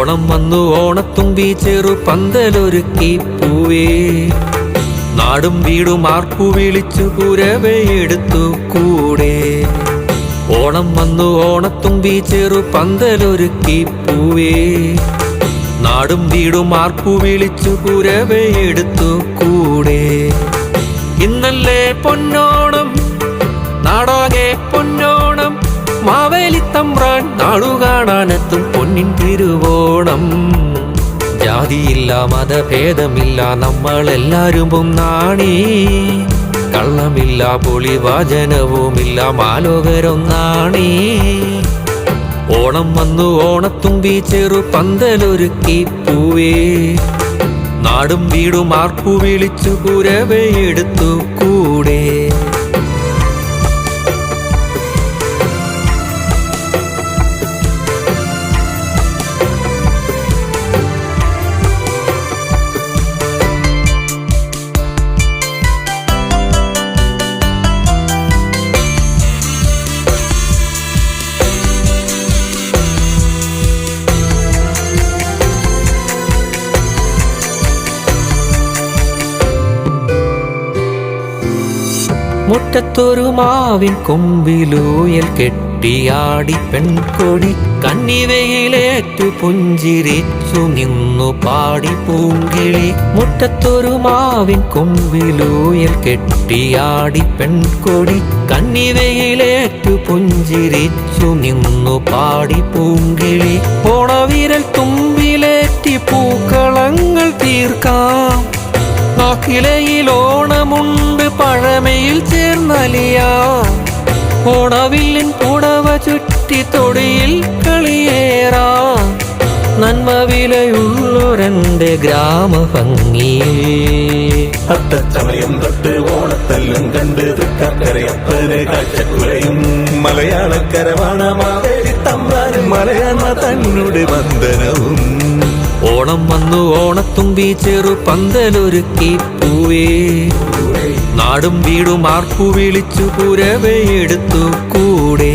ഓണം വന്നു ഓണത്തുമ്പി ചെറു പന്തലൊരുക്കി പൂവേ നാടും വീടും ആർപ്പു വിളിച്ചു കുരവയെടുത്തു കൂടെ. ഓണം വന്നു ഓണത്തുമ്പി ചെറു പന്തലൊരുക്കി പൂവേ നാടും വീടും ആർപ്പു വിളിച്ചു കുരവയെടുത്തു കൂടെ. ഇന്നല്ലേ പൊന്നോണം നാടാകെ പൊന്നോണം മാവേലിത്തമ്പ്രാൻ നാടുകാണാനെത്തും പൊന്നിൻ തിരുവോണം. ജാതിയില്ല മതഭേദമില്ല നമ്മളെല്ലാരും ഒന്നാണേ. കള്ളമില്ല പൊളിവാചനവുമില്ല മാലോകരൊന്നാണേ. ഓണം വന്നു ഓണത്തുമ്പി ചെറു പന്തലൊരുക്കി പൂവേ നാടും വീടും ആർപ്പു വിളിച്ചു കുരവയെടുത്തു കൂടെ. മുറ്റത്തൊരു മാവിൻ കൊമ്പിലൂയൽ കെട്ടിയാടി പെൺകൊടി കന്നിവയിലേറ്റു പുഞ്ചിരിച്ചു നിന്നു പാടി പൂങ്കിളി. മുറ്റത്തൊരു മാവിൻ കൊമ്പിലൂയൽ കെട്ടിയാടി പെൺകൊടി കന്നിവയിലേറ്റു പുഞ്ചിരിച്ചു നിന്നു പാടി പൂങ്കിളി. ഓണവിരൽ തുമ്പിലേറ്റി പൂക്കളങ്ങൾ തീർക്കാം. നാക്കിലയിൽ ഓണമുണ്ട് പഴമയിൽ ചേർന്നലിയാം. ഓണവില്ലിൻ പുടവ ചുറ്റി തൊടിയിൽ കളിയേറാം. നന്മ വിലയുള്ളൊരെന്റെ ഗ്രാമഭംഗിയിൽ അത്തച്ചമയം തൊട്ട് ഓണത്തല്ലും കണ്ട് തൃക്കരയപ്പന് കാഴ്ചക്കുലയും മലയാളക്കരവാണ മാവേലിത്തമ്പ്രാനും മലയാള തന്നുടെ വന്ദനവും. ഓണം വന്നു ഓണത്തുമ്പി ചെറു പന്തലൊരുക്കി പൂവേ നാടും വീടും ആർപ്പു വിളിച്ചു കുരവയെടുത്തു കൂടെ.